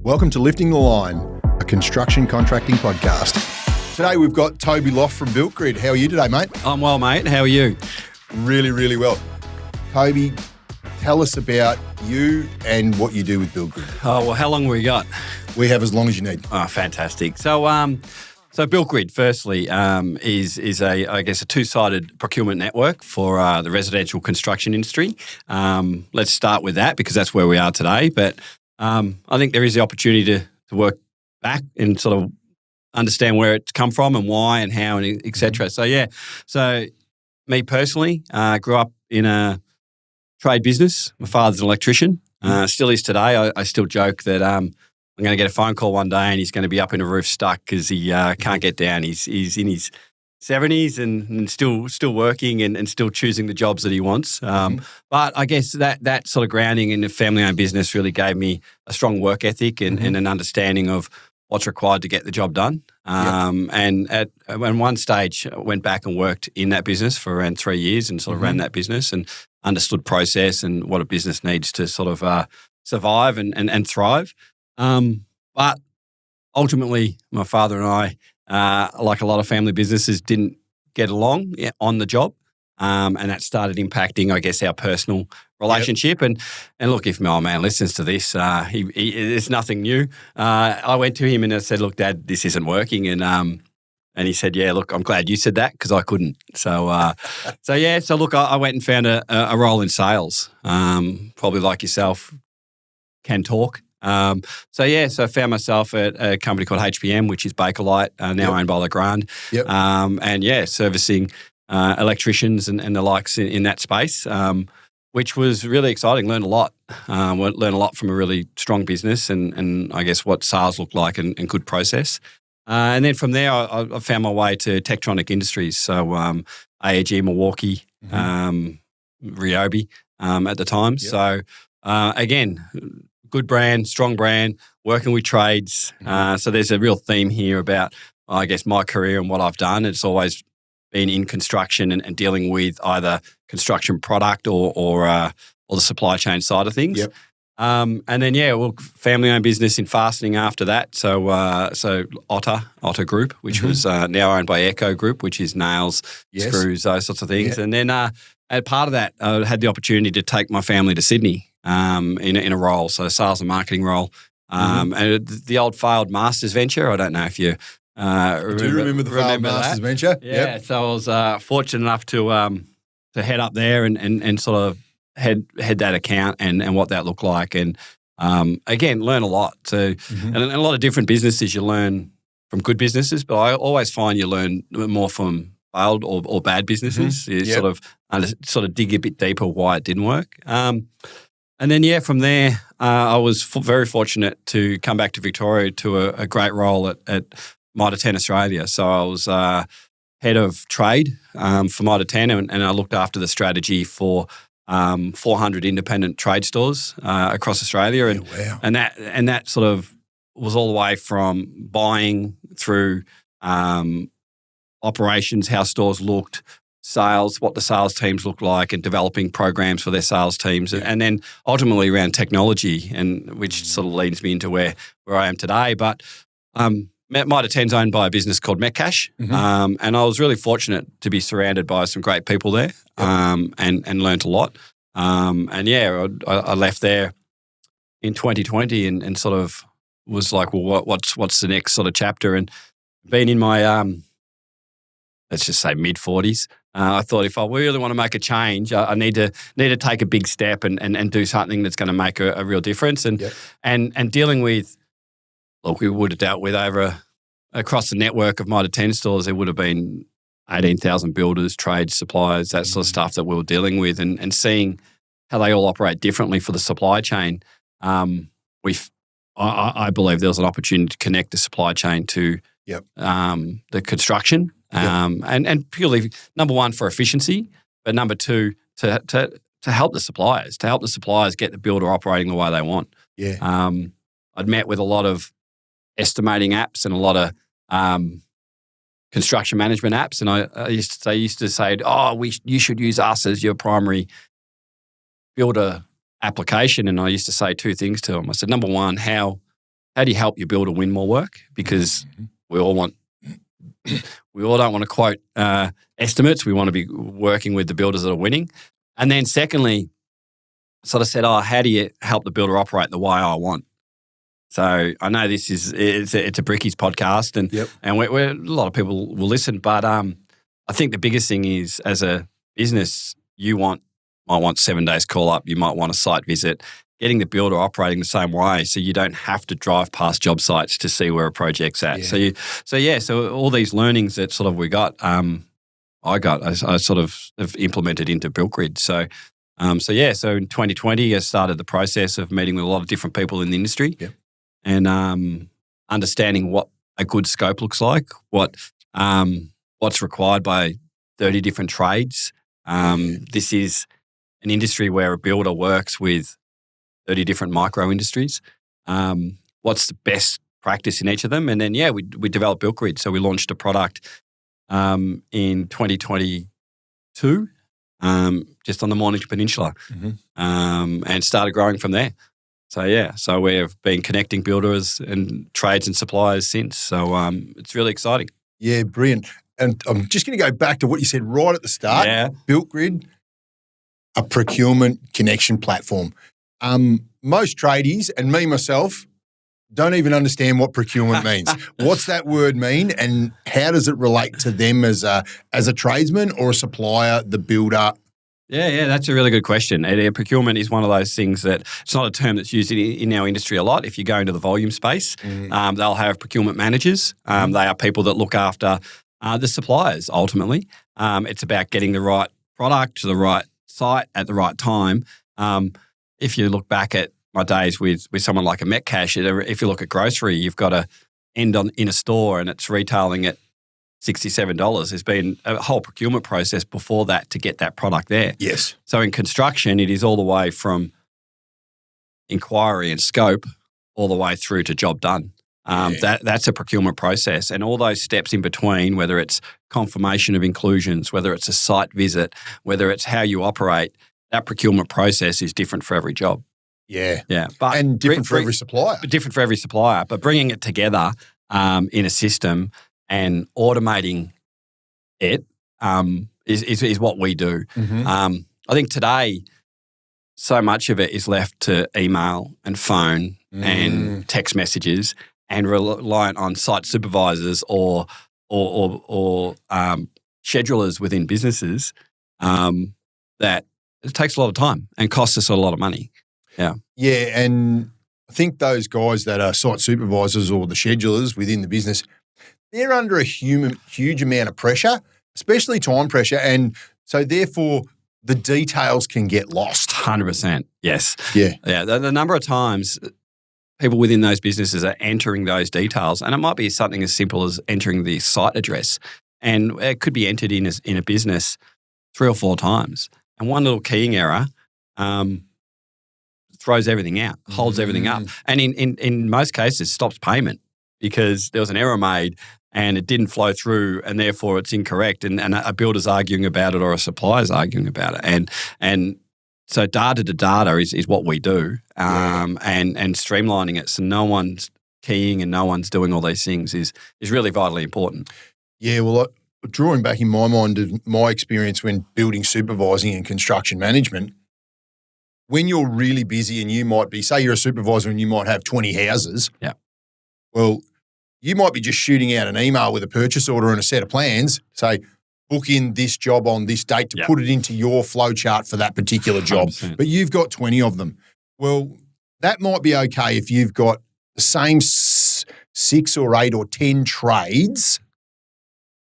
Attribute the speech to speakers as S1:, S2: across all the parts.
S1: Welcome to Lifting the Line, a construction contracting podcast. Today we've got Toby Loft from BuiltGrid. How are you today, mate?
S2: I'm well, mate. How are you?
S1: Really, really well. Toby, tell us about you and what you do with BuiltGrid.
S2: Oh, well, how long have we got?
S1: We have as long as you need.
S2: Oh, fantastic. So BuiltGrid, firstly, is a two-sided procurement network for the residential construction industry. Let's start with that because that's where we are today. But I think there is the opportunity to work back and sort of understand where it's come from and why and how and et cetera. So me personally, grew up in a trade business. My father's an electrician, still is today. I still joke that I'm going to get a phone call one day and he's going to be up in a roof stuck because he can't get down. He's in his 70s and still working and still choosing the jobs that he wants. But I guess that sort of grounding in a family-owned business really gave me a strong work ethic and an understanding of what's required to get the job done. And at one stage, I went back and worked in that business for around 3 years and sort of ran that business and understood process and what a business needs to sort of survive and thrive. But ultimately, my father and I, like a lot of family businesses, didn't get along on the job. And that started impacting, I guess, our personal relationship. And look, if my old man listens to this, it's nothing new. I went to him and I said, "Look, Dad, this isn't working." And he said, "Yeah, look, I'm glad you said that because I couldn't." So look, I went and found a role in sales. Probably like yourself, can talk. So I found myself at a company called HPM, which is Bakelite, now owned by Legrand. Servicing electricians and the likes in that space, which was really exciting. Learned a lot. Learned a lot from a really strong business and I guess what sales look like and good process. And then from there, I found my way to Tektronic Industries. So AEG, Milwaukee, Ryobi at the time. Yep. So again, good brand, strong brand, working with trades. So there's a real theme here about, I guess, my career and what I've done. It's always been in construction and dealing with either construction product or the supply chain side of things.
S1: Yep.
S2: And then, family-owned business in fastening after that. So Otter Group, which was now owned by Echo Group, which is nails, screws, those sorts of things. Yeah. And then as part of that, I had the opportunity to take my family to Sydney in a role, so a sales and marketing role. And the old failed Masters venture, I don't know if you
S1: I do remember the failed Masters venture.
S2: Yeah, so I was fortunate enough to head up there and sort of head that account and what that looked like. And again, learn a lot. So and a lot of different businesses you learn from good businesses, but I always find you learn more from failed or bad businesses. You sort of dig a bit deeper why it didn't work. And then, from there, I was very fortunate to come back to Victoria to a great role at Mitre 10 Australia. So I was head of trade for Mitre 10 and I looked after the strategy for 400 independent trade stores across Australia. And that sort of was all the way from buying through operations, how stores looked, sales, what the sales teams look like and developing programs for their sales teams and then ultimately around technology and which sort of leads me into where I am today. But Mitre 10's owned by a business called Metcash and I was really fortunate to be surrounded by some great people there and learnt a lot. I left there in 2020 and sort of was like, well, what's the next sort of chapter? And being in my let's just say mid-40s, I thought if I really want to make a change, I need to take a big step and do something that's going to make a real difference. And dealing with, look, we would have dealt with across the network of Mitre 10 stores, there would have been 18,000 builders, trades, suppliers, that sort of stuff that we were dealing with and seeing how they all operate differently for the supply chain. I believe there was an opportunity to connect the supply chain to the construction. And purely, number one, for efficiency, but number two, to help the suppliers, get the builder operating the way they want. Yeah. I'd met with a lot of estimating apps and a lot of construction management apps, and I used to say, you should use us as your primary builder application. And I used to say two things to them. I said, number one, how how do you help your builder win more work? Because we all don't want to quote estimates. We want to be working with the builders that are winning. And then secondly, sort of said, how do you help the builder operate the way I want? So I know it's a Brickies podcast, and we're a lot of people will listen, but I think the biggest thing is, as a business, you might want 7 days call up, you might want a site visit, getting the builder operating the same way, so you don't have to drive past job sites to see where a project's at. Yeah. So all these learnings that sort of we got, I sort of have implemented into BuiltGrid. So in 2020, I started the process of meeting with a lot of different people in the industry.
S1: Yep.
S2: And understanding what a good scope looks like, what's required by 30 different trades. This is an industry where a builder works with 30 different micro industries. What's the best practice in each of them? And then, we developed BuiltGrid. So we launched a product in 2022 just on the Mornington Peninsula and started growing from there. So we've been connecting builders and trades and suppliers since. So it's really exciting.
S1: Yeah, brilliant. And I'm just going to go back to what you said right at the start.
S2: Yeah.
S1: BuiltGrid, a procurement connection platform. Most tradies and me myself don't even understand what procurement means. What's that word mean, and how does it relate to them as a tradesman or a supplier, the builder?
S2: Yeah, that's a really good question. And procurement is one of those things that it's not a term that's used in our industry a lot. If you go into the volume space, they'll have procurement managers. They are people that look after the suppliers, ultimately. It's about getting the right product to the right site at the right time. If you look back at my days with someone like a Metcash, if you look at grocery, you've got to end in a store and it's retailing at $67. There's been a whole procurement process before that to get that product there.
S1: Yes.
S2: So in construction, it is all the way from inquiry and scope all the way through to job done. That's a procurement process, and all those steps in between, whether it's confirmation of inclusions, whether it's a site visit, whether it's how you operate, that procurement process is different for every job.
S1: Yeah.
S2: But
S1: different for every supplier.
S2: Different for every supplier, but bringing it together in a system and automating it is what we do. I think today, so much of it is left to email and phone and text messages, and reliant on site supervisors or schedulers within businesses. That it takes a lot of time and costs us a lot of money.
S1: Yeah, and I think those guys that are site supervisors or the schedulers within the business, they're under a huge amount of pressure, especially time pressure, and so therefore the details can get lost.
S2: 100%, yes.
S1: Yeah.
S2: The number of times people within those businesses are entering those details, and it might be something as simple as entering the site address, and it could be entered in a business 3 or 4 times, and one little keying error throws everything out, holds everything up, and in most cases stops payment because there was an error made and it didn't flow through, and therefore it's incorrect, and a builder's arguing about it or a supplier's arguing about it, and so data to data is what we do, and streamlining it so no one's keying and no one's doing all these things is really vitally important. Yeah,
S1: well, drawing back in my mind of my experience when building supervising and construction management, when you're really busy and you might be, say you're a supervisor and you might have 20 houses.
S2: Yeah.
S1: Well, you might be just shooting out an email with a purchase order and a set of plans, say, book in this job on this date to put it into your flow chart for that particular job. 100%. But you've got 20 of them. Well, that might be okay if you've got the same 6 or 8 or 10 trades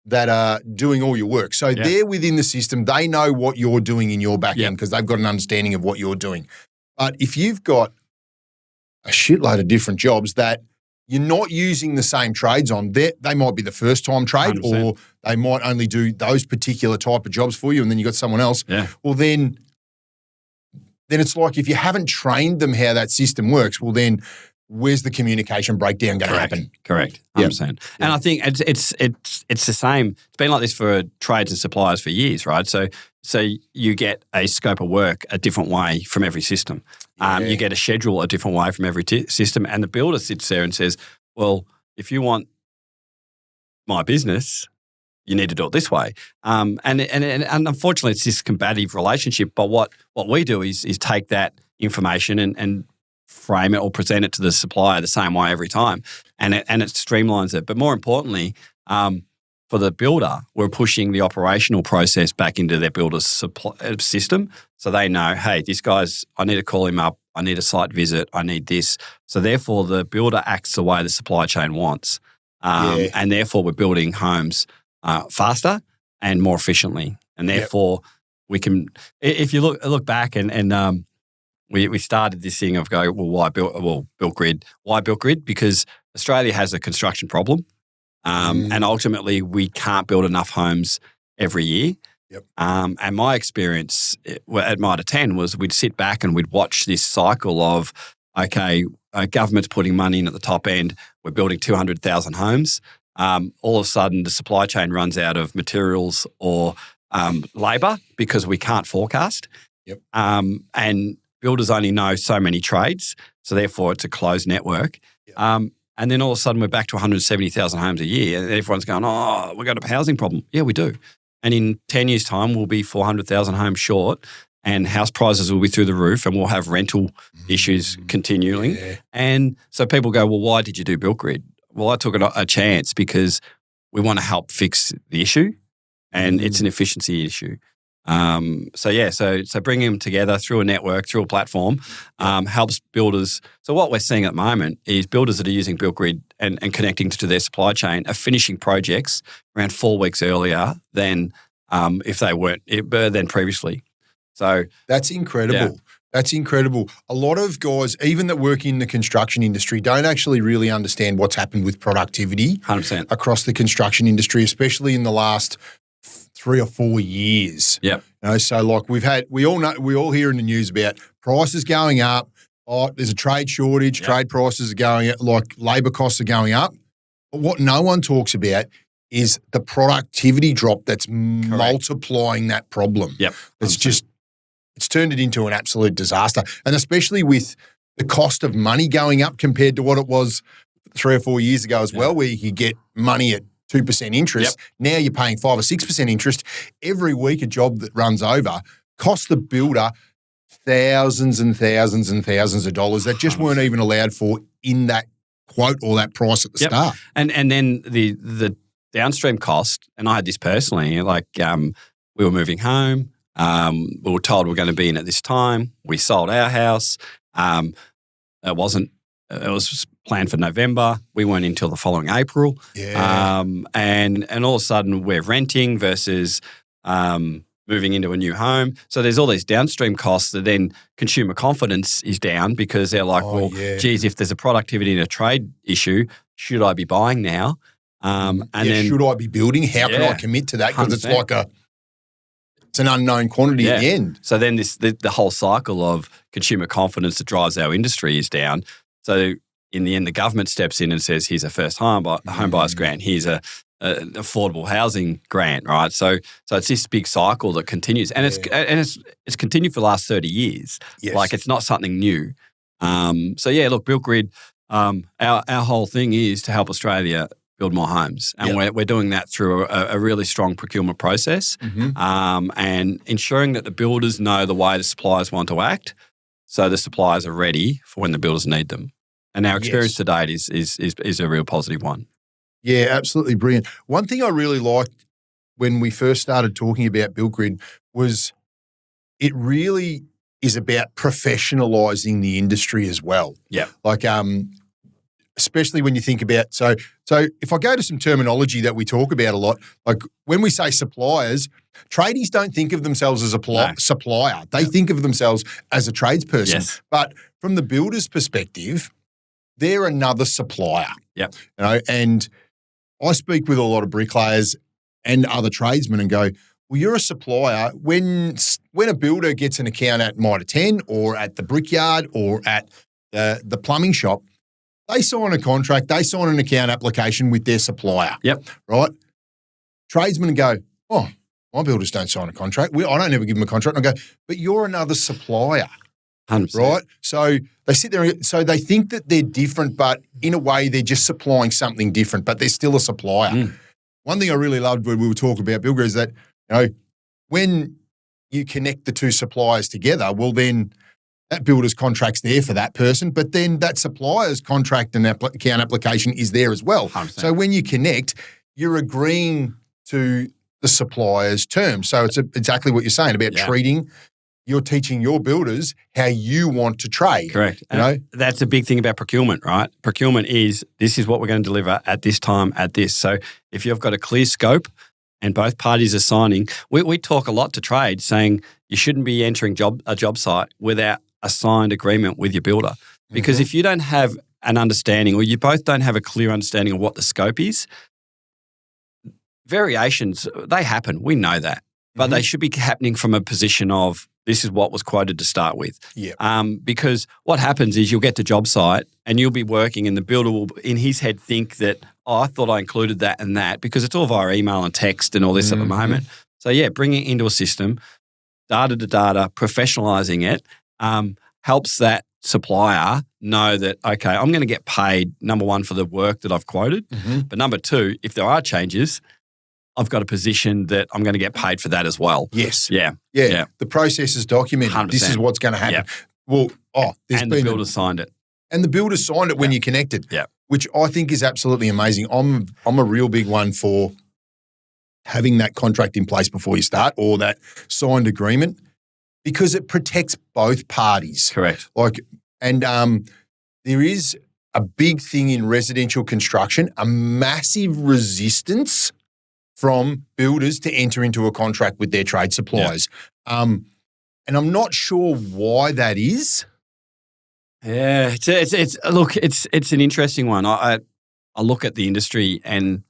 S1: that are doing all your work. So they're within the system. They know what you're doing in your back end because they've got an understanding of what you're doing. But if you've got a shitload of different jobs that you're not using the same trades on, they might be the first time trade 100%. Or they might only do those particular type of jobs for you, and then you've got someone else.
S2: Yeah.
S1: Well, then it's like if you haven't trained them how that system works, well then where's the communication breakdown going to happen?
S2: Correct. 100%. Yeah. And I think it's the same. It's been like this for trades and suppliers for years, right? So So you get a scope of work a different way from every system. You get a schedule a different way from every system. And the builder sits there and says, well, if you want my business, you need to do it this way. And unfortunately, it's this combative relationship. But what we do is take that information and frame it or present it to the supplier the same way every time. And it streamlines it. But more importantly, for the builder, we're pushing the operational process back into their builder's system. So they know, hey, this guy's, I need to call him up. I need a site visit. I need this. So therefore, the builder acts the way the supply chain wants. And therefore, we're building homes faster and more efficiently. And therefore, we can, if you look back and we started this thing of going, well, why BuiltGrid? Why BuiltGrid? Because Australia has a construction problem. And ultimately, we can't build enough homes every year.
S1: Yep.
S2: And my experience at Mitre 10 was we'd sit back and we'd watch this cycle of, okay, government's putting money in at the top end. We're building 200,000 homes. All of a sudden, the supply chain runs out of materials or labour because we can't forecast.
S1: Yep.
S2: And builders only know so many trades, so therefore it's a closed network. Yep. And then all of a sudden we're back to 170,000 homes a year and everyone's going, oh, we've got a housing problem. Yeah, we do. And in 10 years' time, we'll be 400,000 homes short and house prices will be through the roof and we'll have rental issues continuing.
S1: Yeah.
S2: And so people go, well, why did you do BuiltGrid? Well, I took a chance because we want to help fix the issue and it's an efficiency issue. So bringing them together through a network, through a platform, helps builders. So what we're seeing at the moment is builders that are using BuiltGrid and connecting to their supply chain are finishing projects around 4 weeks earlier than if they weren't than previously. So
S1: that's incredible.
S2: Yeah.
S1: That's incredible. A lot of guys, even that work in the construction industry, don't actually really understand what's happened with productivity
S2: 100%
S1: across the construction industry, especially in the last 3 or 4 years.
S2: Yeah.
S1: So like we all hear in the news about prices going up. Oh, there's a trade shortage.
S2: Yep.
S1: Trade prices are going up. Like labour costs are going up. But what no one talks about is the productivity drop that's multiplying that problem.
S2: Yep.
S1: It's turned it into an absolute disaster, and especially with the cost of money going up compared to what it was 3 or 4 years ago as well, where you could get money at 2% interest.
S2: Yep.
S1: Now you're paying 5 or 6% interest. Every week a job that runs over costs the builder thousands and thousands and thousands of dollars that just weren't even allowed for in that quote or that price at the start.
S2: And then the downstream cost, and I had this personally, like we were moving home. We were told we're going to be in at this time. We sold our house. It was planned for November. We weren't in until the following April.
S1: Yeah.
S2: And all of a sudden we're renting versus moving into a new home. So there's all these downstream costs that then consumer confidence is down because they're like, geez, if there's a productivity and a trade issue, should I be buying now? And then
S1: should I be building? How can I commit to that? Because it's like it's an unknown quantity at the end.
S2: So then the whole cycle of consumer confidence that drives our industry is down. So in the end, the government steps in and says, here's a first home buyer's grant. Here's an affordable housing grant, right? So it's this big cycle that continues. And it's continued for the last 30 years.
S1: Yes.
S2: Like it's not something new. Look, BuiltGrid, our whole thing is to help Australia build more homes. And we're doing that through a really strong procurement process and ensuring that the builders know the way the suppliers want to act so the suppliers are ready for when the builders need them. And our experience to date is a real positive one.
S1: Yeah, absolutely brilliant. One thing I really liked when we first started talking about BuiltGrid was it really is about professionalising the industry as well.
S2: Yeah.
S1: Like especially when you think about, so if I go to some terminology that we talk about a lot, like when we say suppliers, tradies don't think of themselves as a supplier. They think of themselves as a tradesperson.
S2: Yes.
S1: But from the builder's perspective, they're another supplier.
S2: Yep.
S1: And I speak with a lot of bricklayers and other tradesmen and go, well, you're a supplier. When a builder gets an account at Mitre 10 or at the brickyard or at the plumbing shop, they sign a contract, they sign an account application with their supplier.
S2: Yep.
S1: Right? Tradesmen go, oh, My builders don't sign a contract. I don't ever give them a contract. And I go, but you're another supplier.
S2: 100%.
S1: Right? So they sit there so they think that they're different, but in a way they're just supplying something different, but they're still a supplier. One thing I really loved when we were talking about BuiltGrid is that, when you connect the two suppliers together, well then that builder's contract's there for that person, but then that supplier's contract and account application is there as well.
S2: 100%.
S1: So when you connect, you're agreeing to the supplier's terms. So it's exactly what you're saying about treating. You're teaching your builders how you want to trade.
S2: Correct. That's a big thing about procurement, right? Procurement is, this is what we're going to deliver at this time, at this. So if you've got a clear scope and both parties are signing, we talk a lot to trade saying you shouldn't be entering a job site without a signed agreement with your builder. Because if you don't have an understanding, or you both don't have a clear understanding of what the scope is, variations, they happen. We know that. But they should be happening from a position of, this is what was quoted to start with. Because what happens is you'll get to job site and you'll be working and the builder will, in his head, think that, I thought I included that and that, because it's all via email and text and all this at the moment. So, bringing it into a system, data to data, professionalising it, helps that supplier know that, okay, I'm going to get paid, number one, for the work that I've quoted. But number two, if there are changes, I've got a position that I'm going to get paid for that as well.
S1: Yes.
S2: Yeah.
S1: The process is documented.
S2: 100%.
S1: This is what's going to happen. Well,
S2: the builder signed it.
S1: And the builder signed it when you connected. Which I think is absolutely amazing. I'm a real big one for having that contract in place before you start, or that signed agreement, because it protects both parties.
S2: Correct.
S1: There is a big thing in residential construction, a massive resistance from builders to enter into a contract with their trade suppliers. And I'm not sure why that is.
S2: Yeah, it's an interesting one. I look at the industry and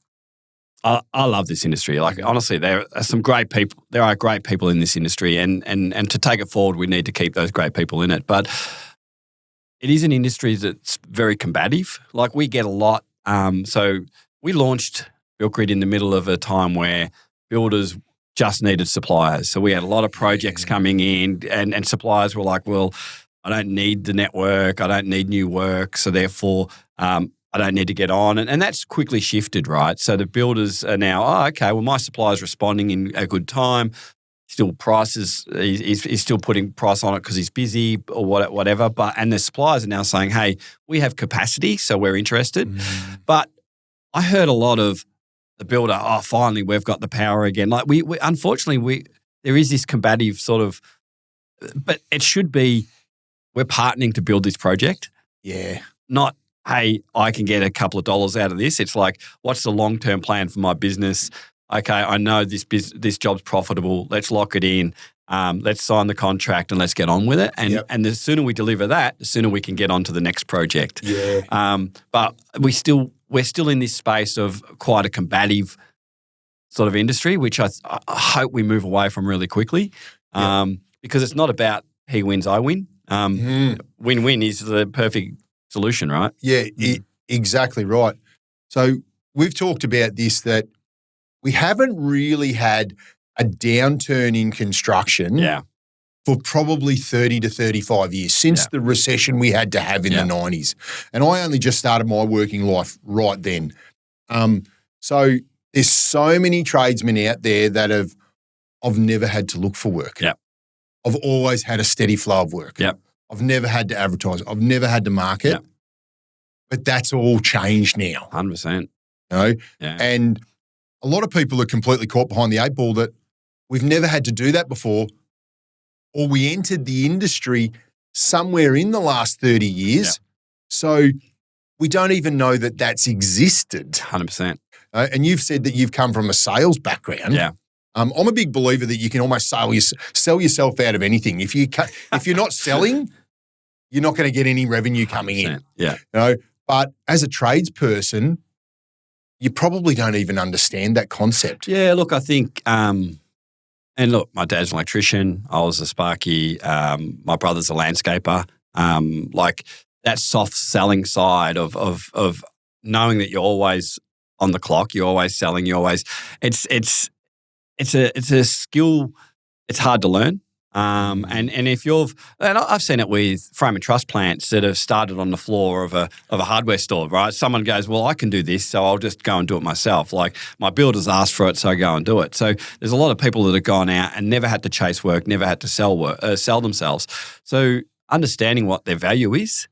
S2: I love this industry. Like, honestly, there are some great people. There are great people in this industry, and to take it forward, we need to keep those great people in it. But it is an industry that's very combative. Like, we get a lot. So we launched BuiltGrid in the middle of a time where builders just needed suppliers. So we had a lot of projects coming in, and suppliers were like, well, I don't need the network, I don't need new work, so therefore I don't need to get on. And that's quickly shifted, right? So the builders are now, okay, well, my supplier's responding in a good time. Still prices, he's still putting price on it because he's busy or whatever. And the suppliers are now saying, hey, we have capacity, so we're interested. But I heard a lot of the builder, finally, we've got the power again. Like, we unfortunately, there is this combative sort of, but it should be, we're partnering to build this project. Not, hey, I can get a couple of dollars out of this. It's like, what's the long-term plan for my business? Okay, I know this job's profitable. Let's lock it in. Let's sign the contract and let's get on with it. And the sooner we deliver that, the sooner we can get on to the next project. But we're still in this space of quite a combative sort of industry, which I hope we move away from really quickly, because it's not about he wins, I win. Win-win is the perfect solution, right?
S1: Exactly right. So we've talked about this, that we haven't really had a downturn in construction for probably 30 to 35 years, since the recession we had to have in the 90s. And I only just started my working life right then. So there's so many tradesmen out there that I've never had to look for work. I've always had a steady flow of work. I've never had to advertise. I've never had to market. But that's all changed now.
S2: 100%.
S1: And a lot of people are completely caught behind the eight ball, that we've never had to do that before, or we entered the industry somewhere in the last 30 years. So we don't even know that that's existed.
S2: 100%.
S1: And you've said that you've come from a sales background. I'm a big believer that you can almost sell yourself out of anything. If you're not selling, you're not going to get any revenue coming in. But as a tradesperson, you probably don't even understand that concept.
S2: Look, I think, and look, my dad's an electrician. I was a sparky. My brother's a landscaper. Like, that soft selling side of knowing that you're always on the clock, you're always selling, it's it's a skill. It's hard to learn. And if I've seen it with frame and truss plants that have started on the floor of a hardware store, right? Someone goes, well, I can do this, so I'll just go and do it myself. Like my builders asked for it, so I go and do it. So there's a lot of people that have gone out and never had to chase work, never had to sell themselves. So understanding what their value is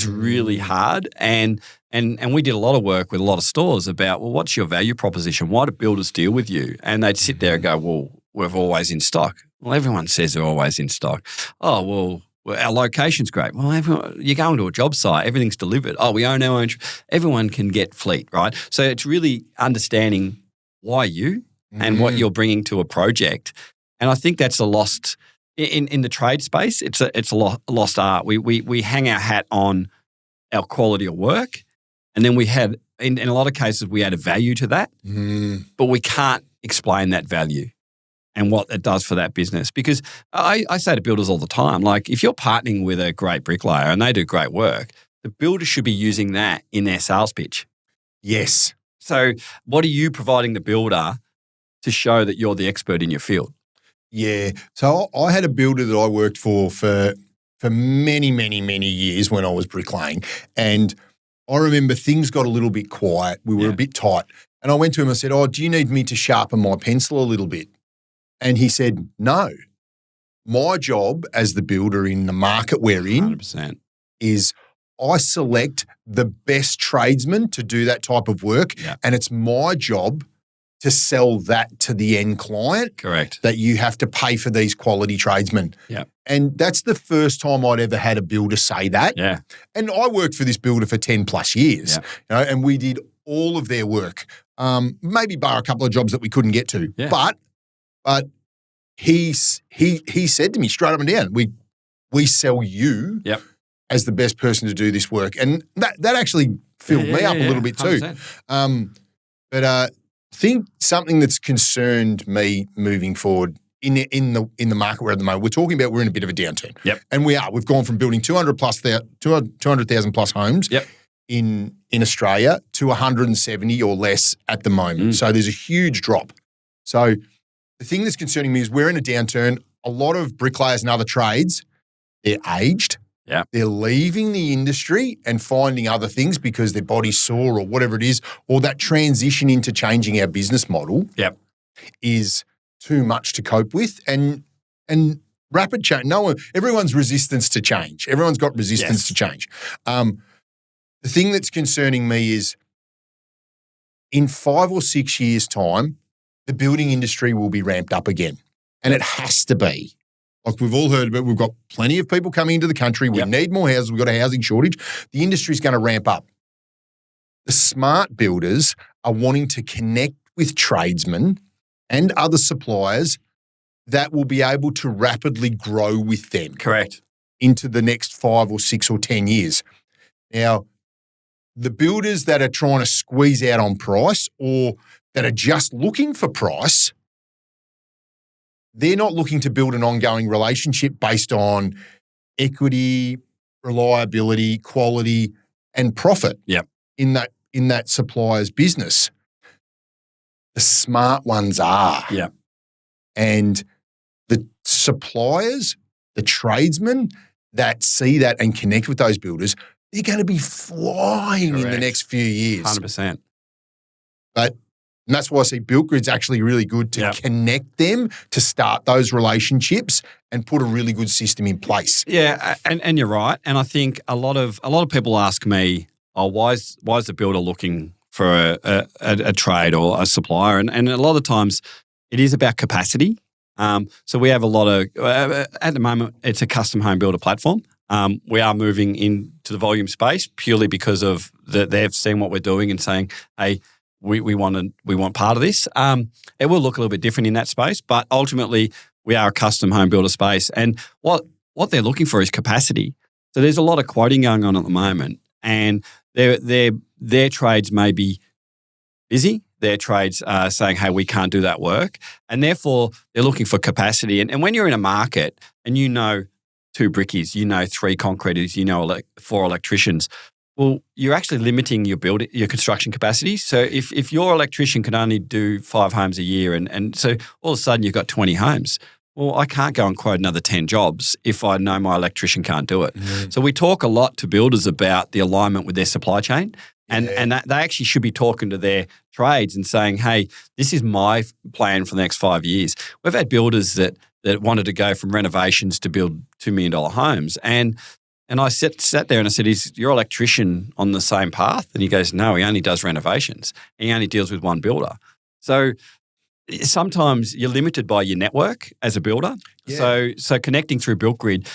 S2: really hard. And we did a lot of work with a lot of stores about, well, what's your value proposition? Why do builders deal with you? And they'd sit there and go, well, we're always in stock. Well, everyone says they're always in stock. Oh, well, our location's great. Well, you go into a job site, everything's delivered. Oh, we own our own. Everyone can get fleet, right? So it's really understanding why you and what you're bringing to a project. And I think that's a lost in the trade space. It's a lost art. We hang our hat on our quality of work, and then we had in a lot of cases we add a value to that, but we can't explain that value and what it does for that business. Because I say to builders all the time, like if you're partnering with a great bricklayer and they do great work, the builder should be using that in their sales pitch.
S1: Yes.
S2: So what are you providing the builder to show that you're the expert in your field?
S1: Yeah. So I had a builder that I worked for many, many, many years when I was bricklaying. And I remember things got a little bit quiet. We were a bit tight. And I went to him and said, oh, do you need me to sharpen my pencil a little bit? And he said, no. My job as the builder in the market we're in
S2: 100%.
S1: is I select the best tradesmen to do that type of work. And it's my job to sell that to the end client.
S2: Correct.
S1: That you have to pay for these quality tradesmen. And that's the first time I'd ever had a builder say that. And I worked for this builder for 10 plus years, and we did all of their work, maybe bar a couple of jobs that we couldn't get to. But he said to me straight up and down, we sell you as the best person to do this work. And that actually filled me up a little bit too. But I think something that's concerned me moving forward in the market we're at the moment, we're in a bit of a downturn. And we are. We've gone from building 200,000 plus homes in Australia to 170 or less at the moment. So there's a huge drop. So the thing that's concerning me is we're in a downturn. A lot of bricklayers and other trades, they're aged. They're leaving the industry and finding other things because their body's sore or whatever it is, or that transition into changing our business model is too much to cope with. And rapid change. Everyone's resistance to change. Everyone's got resistance to change. The thing that's concerning me is in 5 or 6 years' time, the building industry will be ramped up again. And it has to be. Like we've all heard about, we've got plenty of people coming into the country. We need more houses. We've got a housing shortage. The industry's going to ramp up. The smart builders are wanting to connect with tradesmen and other suppliers that will be able to rapidly grow with them.
S2: Correct.
S1: Into the next 5 or 6 or 10 years. Now, the builders that are trying to squeeze out on price or that are just looking for price, they're not looking to build an ongoing relationship based on equity, reliability, quality, and profit in that supplier's business. The smart ones are. And the suppliers, the tradesmen that see that and connect with those builders, they're going to be flying in the next few years.
S2: 100%.
S1: And that's why I see BuiltGrid's actually really good to connect them, to start those relationships and put a really good system in place.
S2: Yeah, and you're right. And I think a lot of people ask me, oh, why is the builder looking for a trade or a supplier? And a lot of times it is about capacity. So we have a lot of, at the moment, it's a custom home builder platform. We are moving into the volume space purely because of they've seen what we're doing and saying, hey, we want part of this. It will look a little bit different in that space, but ultimately we are a custom home builder space. And what they're looking for is capacity. So there's a lot of quoting going on at the moment, and their trades may be busy. Their trades are saying, hey, we can't do that work. And therefore they're looking for capacity. And when you're in a market and you know 2 brickies, you know 3 concreters, you know 4 electricians, Well, you're actually limiting your construction capacity. So if your electrician can only do 5 homes a year and so all of a sudden you've got 20 homes, well, I can't go and quote another 10 jobs if I know my electrician can't do it. So we talk a lot to builders about the alignment with their supply chain. And that they actually should be talking to their trades and saying, hey, this is my plan for the next 5 years. We've had builders that wanted to go from renovations to build $2 million homes. And I sat there and I said, is your electrician on the same path? And he goes, no, he only does renovations. He only deals with one builder. So sometimes you're limited by your network as a builder. Yeah. So connecting through BuiltGrid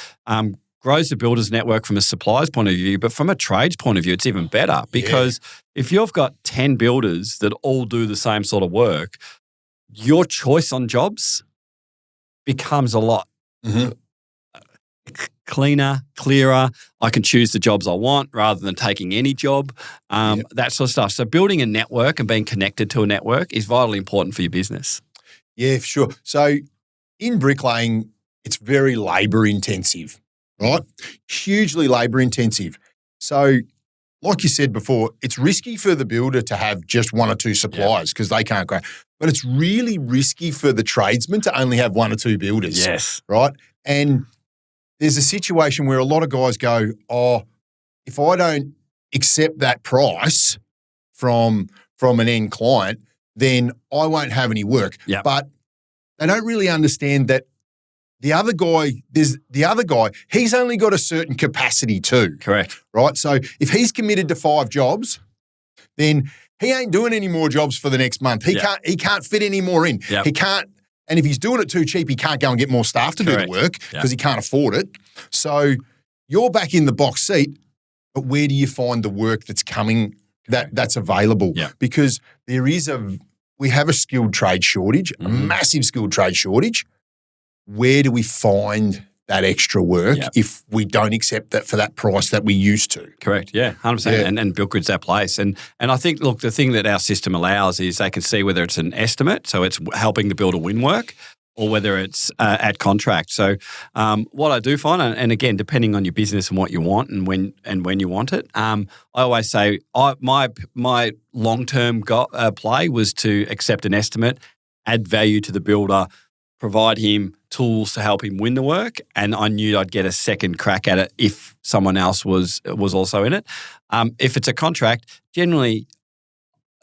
S2: grows the builder's network from a supplier's point of view, but from a trade's point of view, it's even better because if you've got 10 builders that all do the same sort of work, your choice on jobs becomes a lot cleaner, clearer. I can choose the jobs I want rather than taking any job, that sort of stuff. So building a network and being connected to a network is vitally important for your business.
S1: Yeah, for sure. So in bricklaying, it's very labour intensive, right? Hugely labour intensive. So like you said before, it's risky for the builder to have just 1 or 2 suppliers because they can't grow. But it's really risky for the tradesman to only have 1 or 2 builders.
S2: Yes.
S1: Right? And there's a situation where a lot of guys go, oh, if I don't accept that price from an end client, then I won't have any work.
S2: Yep.
S1: But they don't really understand that the other guy, he's only got a certain capacity too.
S2: Correct.
S1: Right? So if he's committed to 5 jobs, then he ain't doing any more jobs for the next month. He can't fit any more in.
S2: Yep.
S1: He can't. And if he's doing it too cheap, he can't go and get more staff to do the work because he can't afford it. So you're back in the box seat, but where do you find the work that's coming that's available?
S2: Yeah.
S1: Because we have a skilled trade shortage, a massive skilled trade shortage. Where do we find that extra work if we don't accept that for that price that we used to?
S2: Correct. Yeah, 100%. Yeah. And BuiltGrid's that place. And I think, look, the thing that our system allows is they can see whether it's an estimate, so it's helping the builder win work, or whether it's at contract. So what I do find, and again, depending on your business and what you want and when you want it, I always say my long-term play was to accept an estimate, add value to the builder, provide him tools to help him win the work, and I knew I'd get a second crack at it if someone else was also in it. If it's a contract, generally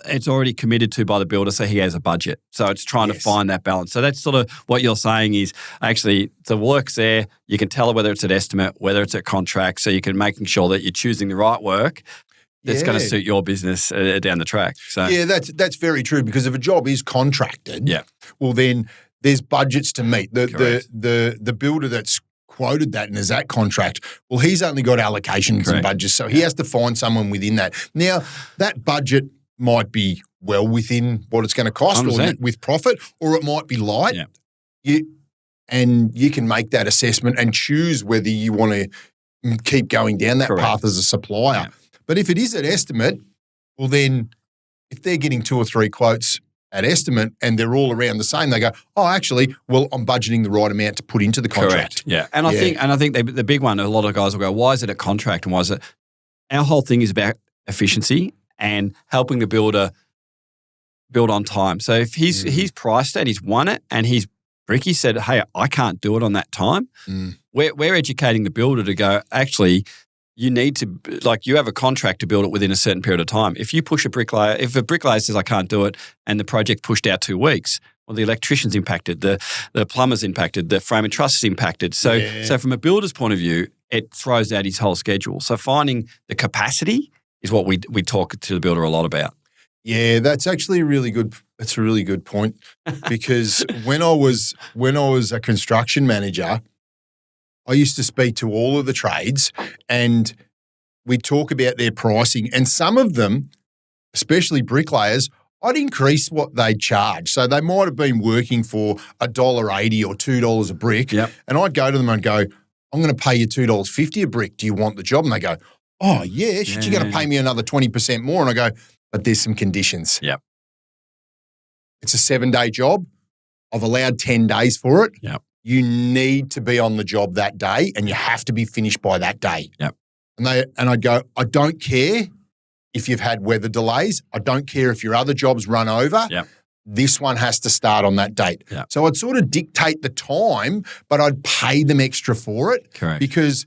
S2: it's already committed to by the builder, so he has a budget. So it's trying to find that balance. So that's sort of what you're saying is actually the work's there. You can tell whether it's an estimate, whether it's a contract, so you can making sure that you're choosing the right work that's going to suit your business down the track. So
S1: yeah, that's very true, because if a job is contracted, well then there's budgets to meet. The builder that's quoted that and is at contract, well, he's only got allocations and budgets, so he has to find someone within that. Now, that budget might be well within what it's going to cost
S2: 100%.
S1: or with profit, or it might be light. Yeah. You can make that assessment and choose whether you want to keep going down that path as a supplier. Yeah. But if it is an estimate, well then, if they're getting 2 or 3 quotes at estimate and they're all around the same, they go, oh, actually, well, I'm budgeting the right amount to put into the contract.
S2: Correct. Yeah. And I think the big one, a lot of guys will go, why is it a contract and why is it? Our whole thing is about efficiency and helping the builder build on time. So if he's priced it, he's won it, and Ricky said, hey, I can't do it on that time, we're educating the builder to go, actually, you need to, you have a contract to build it within a certain period of time. If you push if a bricklayer says I can't do it and the project pushed out 2 weeks, well, the electrician's impacted, the plumber's impacted, the frame and truss is impacted. So from a builder's point of view, it throws out his whole schedule. So finding the capacity is what we talk to the builder a lot about.
S1: Yeah, that's actually a really good point, because when I was a construction manager, I used to speak to all of the trades and we'd talk about their pricing, and some of them, especially bricklayers, I'd increase what they'd charge. So they might have been working for $1.80 or $2 a brick, and I'd go to them and go, I'm going to pay you $2.50 a brick. Do you want the job? And they go, oh, yeah, you're going to pay me another 20% more. And I go, but there's some conditions.
S2: Yep.
S1: It's a 7-day job. I've allowed 10 days for it.
S2: Yep.
S1: You need to be on the job that day and you have to be finished by that day.
S2: Yep.
S1: And I'd go, I don't care if you've had weather delays. I don't care if your other jobs run over.
S2: Yep.
S1: This one has to start on that date.
S2: Yep.
S1: So I'd sort of dictate the time, but I'd pay them extra for it.
S2: Correct.
S1: Because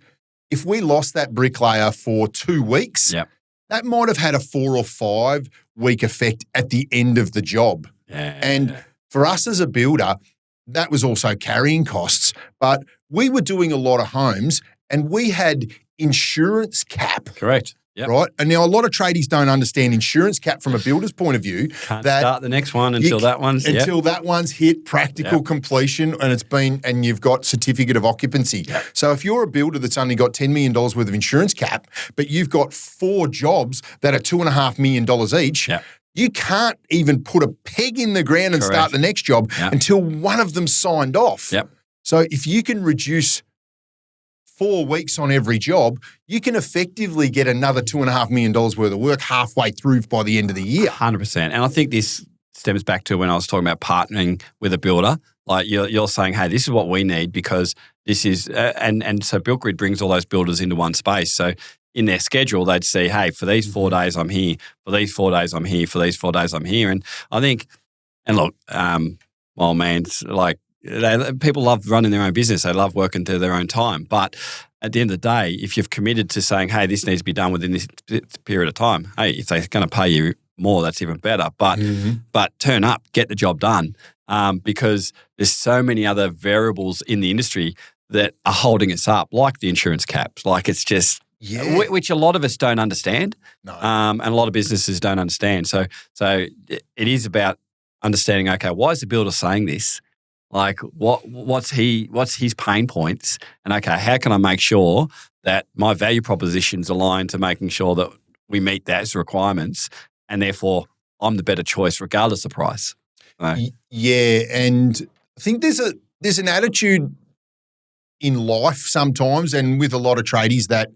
S1: if we lost that bricklayer for 2 weeks,
S2: Yep.
S1: that might have had a 4 or 5 week effect at the end of the job.
S2: Yeah.
S1: And for us as a builder, that was also carrying costs. But we were doing a lot of homes and we had insurance cap.
S2: Correct. Yep.
S1: Right. And now a lot of tradies don't understand insurance cap from a builder's point of view.
S2: Can't start the next one until that one's
S1: hit practical completion and you've got certificate of occupancy.
S2: Yep.
S1: So if you're a builder that's only got $10 million worth of insurance cap, but you've got 4 jobs that are $2.5 million each, you can't even put a peg in the ground and start the next job until one of them's signed off.
S2: Yep.
S1: So if you can reduce 4 weeks on every job, you can effectively get another $2.5 million worth of work halfway through by the end of the year.
S2: 100%. And I think this stems back to when I was talking about partnering with a builder. Like you're saying, hey, this is what we need because this is, and so BuiltGrid brings all those builders into one space. So in their schedule, they'd see, hey, for these 4 days, I'm here. For these 4 days, I'm here. For these 4 days, I'm here. And I think, and look, well, man, it's like, people love running their own business. They love working to their own time. But at the end of the day, if you've committed to saying, hey, this needs to be done within this period of time, hey, if they're going to pay you more, that's even better. But turn up, get the job done because there's so many other variables in the industry that are holding us up, like the insurance caps. Like it's just, which a lot of us don't understand and a lot of businesses don't understand. So it is about understanding, okay, why is the builder saying this? Like what's his pain points? And okay, how can I make sure that my value proposition's aligned to making sure that we meet those requirements and therefore I'm the better choice regardless of price.
S1: Yeah, and I think there's an attitude in life sometimes and with a lot of tradies that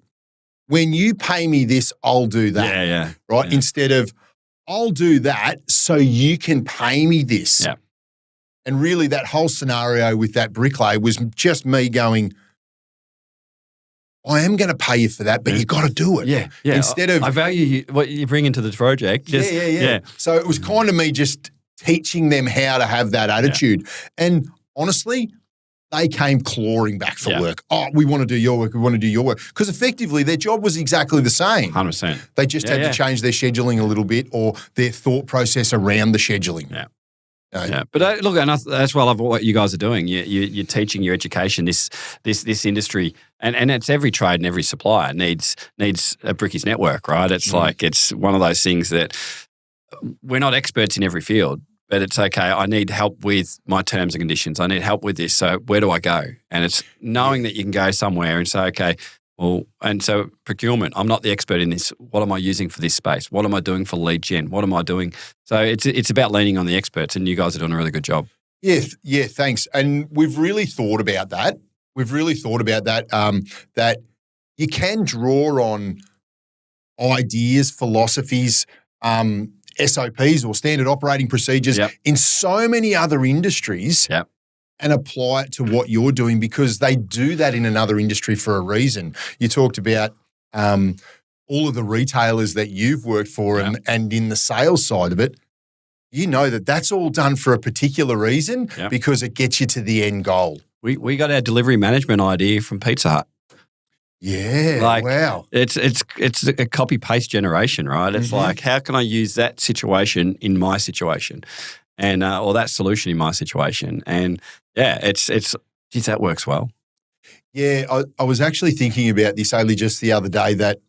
S1: when you pay me this, I'll do that.
S2: Yeah.
S1: Right?
S2: Yeah.
S1: Instead of I'll do that so you can pay me this.
S2: Yeah.
S1: And really that whole scenario with that bricklayer was just me going, I am going to pay you for that, but you got to do it.
S2: Yeah.
S1: Instead of
S2: I value what you bring into the project.
S1: Yeah. So it was kind of me just teaching them how to have that attitude. Yeah. And honestly, they came clawing back for work. Oh, we want to do your work. We want to do your work. Because effectively their job was exactly the same.
S2: 100%.
S1: They just had to change their scheduling a little bit or their thought process around the scheduling.
S2: Yeah. But look, and that's why I love what you guys are doing. You're teaching your education, this industry, and it's every trade and every supplier needs a Brickies network, right? It's like it's one of those things that we're not experts in every field, but it's okay. I need help with my terms and conditions. I need help with this. So where do I go? And it's knowing that you can go somewhere and say, okay, well, and so procurement, I'm not the expert in this. What am I using for this space? What am I doing for lead gen? What am I doing? So it's about leaning on the experts, and you guys are doing a really good job.
S1: Yeah, thanks. And we've really thought about that. That you can draw on ideas, philosophies, SOPs or standard operating procedures in so many other industries.
S2: Yep.
S1: And apply it to what you're doing because they do that in another industry for a reason. You talked about all of the retailers that you've worked for and in the sales side of it, you know that that's all done for a particular reason because it gets you to the end goal.
S2: We got our delivery management idea from Pizza Hut.
S1: Yeah, wow.
S2: It's a copy-paste generation, right? It's like, how can I use that situation in my situation? And or that solution in my situation, and geez, that works well.
S1: Yeah, I was actually thinking about this only just the other day that,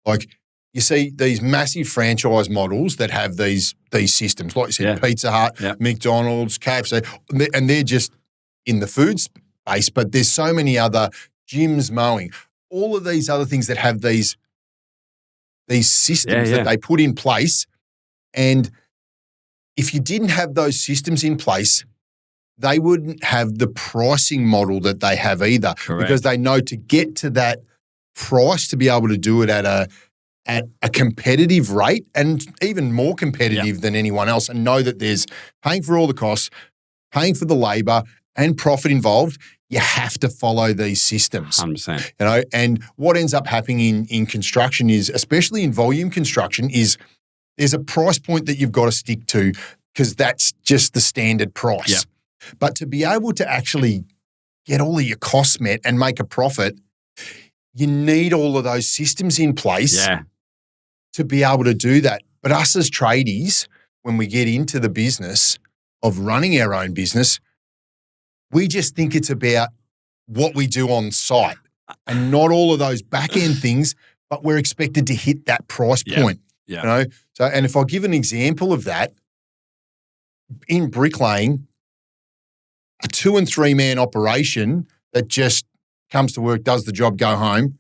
S1: like, you see these massive franchise models that have these systems, like you said, Pizza Hut, McDonald's, KFC, and they're just in the food space. But there's so many other gyms, mowing, all of these other things that have these systems that they put in place, and if you didn't have those systems in place, they wouldn't have the pricing model that they have either.
S2: Correct.
S1: Because they know to get to that price to be able to do it at a competitive rate and even more competitive than anyone else, and know that there's paying for all the costs, paying for the labour and profit involved. you have to follow these systems.
S2: 100%.
S1: You know, and what ends up happening in construction is, especially in volume construction, is there's a price point that you've got to stick to because that's just the standard price.
S2: Yep.
S1: But to be able to actually get all of your costs met and make a profit, you need all of those systems in place to be able to do that. But us as tradies, when we get into the business of running our own business, we just think it's about what we do on site and not all of those back-end things, but we're expected to hit that price point.
S2: Yeah.
S1: You know? So, and if I give an example of that, in bricklaying, a 2 and 3 man operation that just comes to work, does the job, go home,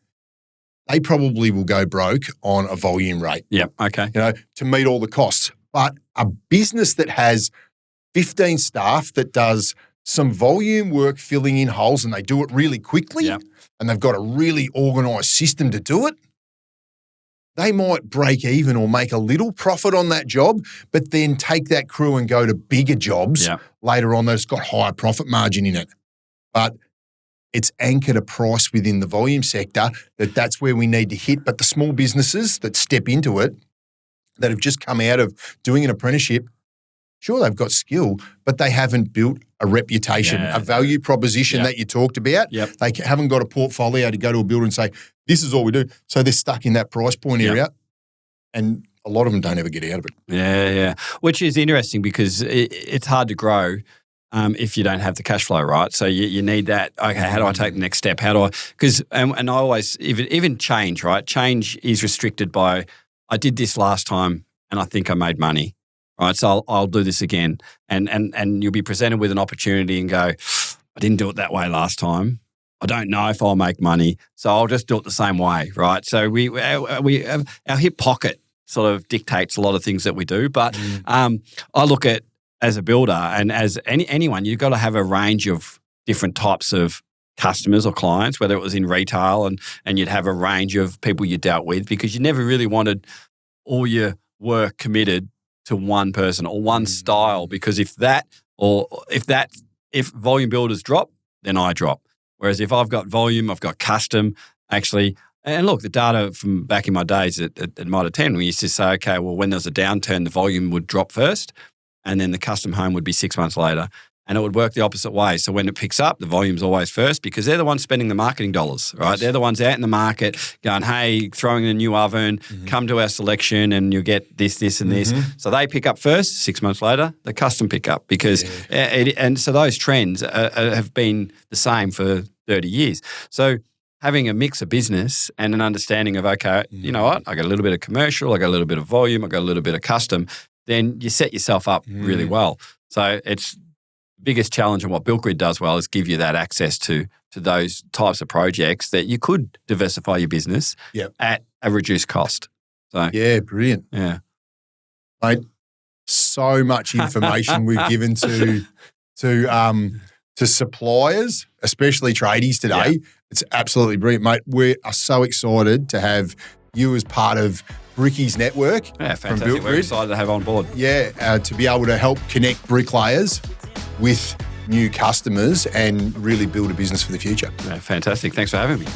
S1: they probably will go broke on a volume rate.
S2: Yeah. Okay.
S1: You know, to meet all the costs. But a business that has 15 staff that does some volume work filling in holes and they do it really quickly and they've got a really organised system to do it, they might break even or make a little profit on that job, but then take that crew and go to bigger jobs later on that's got higher profit margin in it. But it's anchored a price within the volume sector that's where we need to hit. But the small businesses that step into it, that have just come out of doing an apprenticeship, sure, they've got skill, but they haven't built a reputation, a value proposition that you talked about. They haven't got a portfolio to go to a builder and say, this is all we do. So they're stuck in that price point area. And a lot of them don't ever get out of it.
S2: Yeah. Which is interesting because it's hard to grow if you don't have the cash flow, right? So you need that. Okay, how do I take the next step? How do I? Because and I always even change, right? Change is restricted by I did this last time and I think I made money, right? So I'll do this again, and you'll be presented with an opportunity and go, I didn't do it that way last time. I don't know if I'll make money, so I'll just do it the same way, right? So our hip pocket sort of dictates a lot of things that we do. But I look at as a builder and as anyone, you've got to have a range of different types of customers or clients, whether it was in retail and you'd have a range of people you dealt with because you never really wanted all your work committed to one person or one style because if volume builders drop, then I drop. Whereas if I've got volume, I've got custom, actually. And look, the data from back in my days at Mitre 10, we used to say, okay, well, when there's a downturn, the volume would drop first and then the custom home would be 6 months later. And it would work the opposite way. So when it picks up, the volume's always first because they're the ones spending the marketing dollars, right? They're the ones out in the market going, hey, throwing in a new oven, come to our selection and you'll get this, and this. So they pick up first, 6 months later, the custom pick up because, and so those trends have been the same for 30 years. So having a mix of business and an understanding of, okay, you know what, I got a little bit of commercial, I got a little bit of volume, I got a little bit of custom, then you set yourself up really well. So it's the biggest challenge and what BuiltGrid does well is give you that access to those types of projects that you could diversify your business at a reduced cost. So
S1: yeah, brilliant.
S2: Yeah.
S1: Mate, so much information we've given to suppliers, especially tradies today. Yeah. It's absolutely brilliant, mate. We are so excited to have you as part of Bricky's network.
S2: Yeah, fantastic. We're excited to have on board.
S1: Yeah, to be able to help connect bricklayers with new customers and really build a business for the future.
S2: Yeah, fantastic. Thanks for having me.